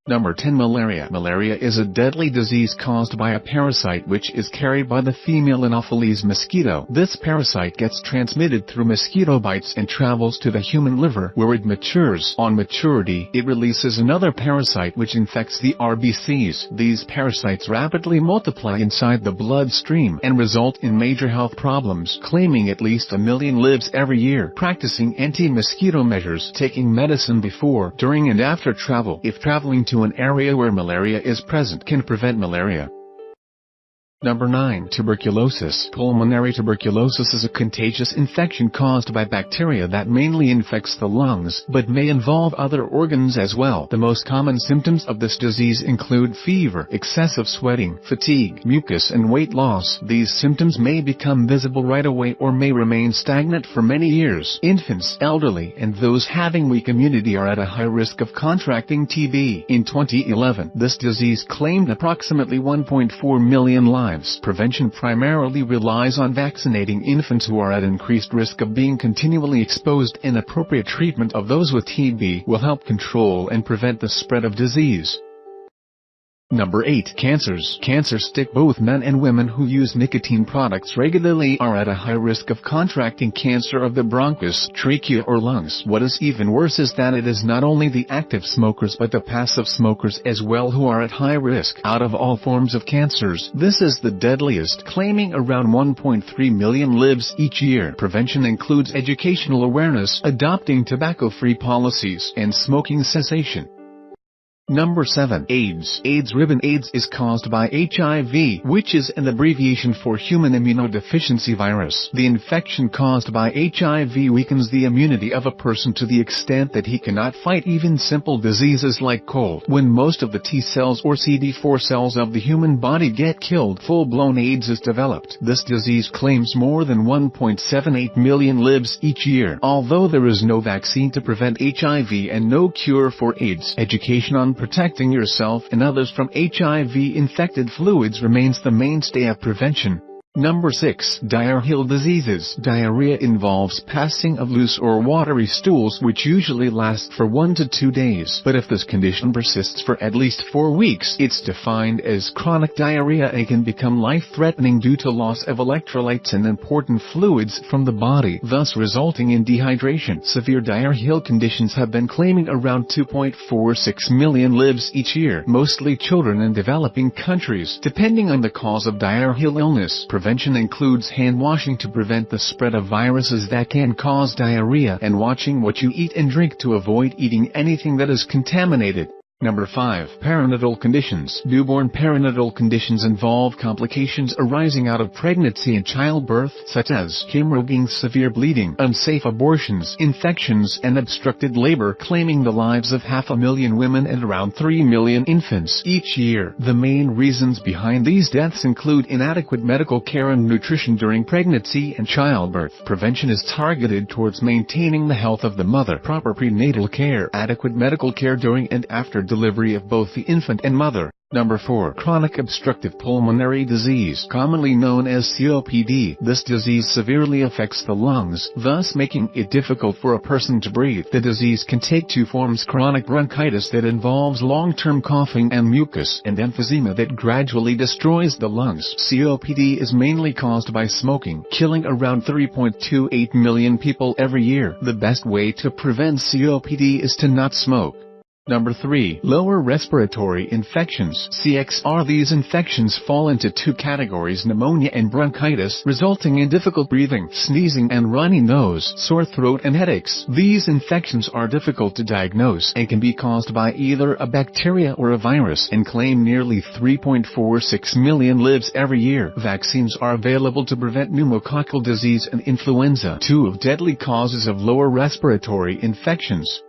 Number 10. Malaria. Malaria is a deadly disease caused by a parasite which is carried by the female Anopheles mosquito. This parasite gets transmitted through mosquito bites and travels to the human liver where it matures. On maturity, it releases another parasite which infects the RBCs. These parasites rapidly multiply inside the bloodstream and result in major health problems, claiming at least 1 million lives every year. Practicing anti-mosquito measures, taking medicine before, during and after travel, if traveling to an area where malaria is present, can prevent malaria. Number 9. Tuberculosis. Pulmonary tuberculosis is a contagious infection caused by bacteria that mainly infects the lungs, but may involve other organs as well. The most common symptoms of this disease include fever, excessive sweating, fatigue, mucus and weight loss. These symptoms may become visible right away or may remain stagnant for many years. Infants, elderly, and those having weak immunity are at a high risk of contracting TB. In 2011, this disease claimed approximately 1.4 million lives. Prevention primarily relies on vaccinating infants who are at increased risk of being continually exposed, and appropriate treatment of those with TB will help control and prevent the spread of disease. Number 8. Cancers. Cancers stick. Both men and women who use nicotine products regularly are at a high risk of contracting cancer of the bronchus, trachea or lungs. What is even worse is that it is not only the active smokers but the passive smokers as well who are at high risk. Out of all forms of cancers, this is the deadliest, claiming around 1.3 million lives each year. Prevention includes educational awareness, adopting tobacco-free policies, and smoking cessation. Number 7. AIDS. AIDS. Ribbon AIDS is caused by HIV, which is an abbreviation for human immunodeficiency virus. The infection caused by HIV weakens the immunity of a person to the extent that he cannot fight even simple diseases like cold. When most of the T cells or CD4 cells of the human body get killed, full-blown AIDS is developed. This disease claims more than 1.78 million lives each year. Although there is no vaccine to prevent HIV and no cure for AIDS, education on protecting yourself and others from HIV-infected fluids remains the mainstay of prevention. Number 6. Diarrheal diseases. Diarrhea involves passing of loose or watery stools which usually last for 1 to 2 days. But if this condition persists for at least 4 weeks, it's defined as chronic diarrhea and can become life-threatening due to loss of electrolytes and important fluids from the body, thus resulting in dehydration. Severe diarrheal conditions have been claiming around 2.46 million lives each year, mostly children in developing countries. Depending on the cause of diarrheal illness, prevention includes hand washing to prevent the spread of viruses that can cause diarrhea, and watching what you eat and drink to avoid eating anything that is contaminated. Number 5. Perinatal conditions. Newborn perinatal conditions involve complications arising out of pregnancy and childbirth, such as hemorrhaging, severe bleeding, unsafe abortions, infections, and obstructed labor, claiming the lives of 500,000 women and around 3 million infants each year. The main reasons behind these deaths include inadequate medical care and nutrition during pregnancy and childbirth. Prevention is targeted towards maintaining the health of the mother, proper prenatal care, adequate medical care during and after delivery of both the infant and mother. Number 4. Chronic obstructive pulmonary disease, commonly known as COPD. This disease severely affects the lungs, thus making it difficult for a person to breathe. The disease can take 2 forms: chronic bronchitis that involves long-term coughing and mucus, and emphysema that gradually destroys the lungs. COPD is mainly caused by smoking, killing around 3.28 million people every year. The best way to prevent COPD is to not smoke. Number 3. Lower respiratory infections, CXR. These infections fall into 2 categories: pneumonia and bronchitis, resulting in difficult breathing, sneezing and runny nose, sore throat and headaches. These infections are difficult to diagnose and can be caused by either a bacteria or a virus, and claim nearly 3.46 million lives every year. Vaccines are available to prevent pneumococcal disease and influenza, 2 of deadly causes of lower respiratory infections.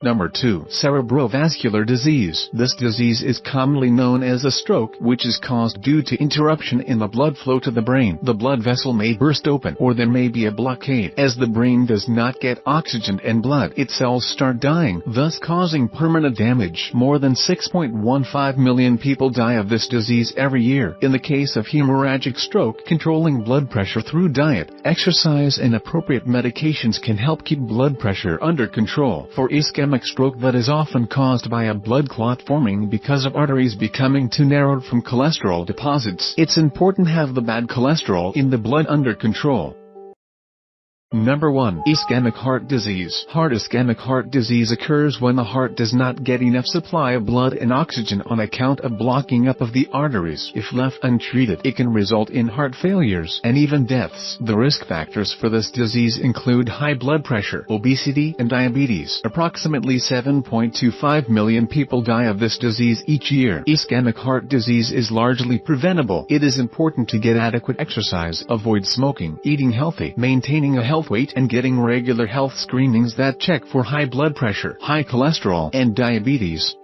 Number 2. Cerebrovascular disease. This disease is commonly known as a stroke, which is caused due to interruption in the blood flow to the brain. The blood vessel may burst open, or there may be a blockade. As the brain does not get oxygen and blood, its cells start dying, thus causing permanent damage. More than 6.15 million people die of this disease every year. In the case of hemorrhagic stroke, controlling blood pressure through diet, exercise and appropriate medications can help keep blood pressure under control. For ischemic ischemic stroke that is often caused by a blood clot forming because of arteries becoming too narrowed from cholesterol deposits. It's important to have the bad cholesterol in the blood under control. Number 1. Ischemic heart disease. Ischemic heart disease occurs when the heart does not get enough supply of blood and oxygen on account of blocking up of the arteries. If left untreated, it can result in heart failures and even deaths. The risk factors for this disease include high blood pressure, obesity, and diabetes. Approximately 7.25 million people die of this disease each year. Ischemic heart disease is largely preventable. It is important to get adequate exercise, avoid smoking, eating healthy, maintaining a healthy weight, and getting regular health screenings that check for high blood pressure, high cholesterol, and diabetes.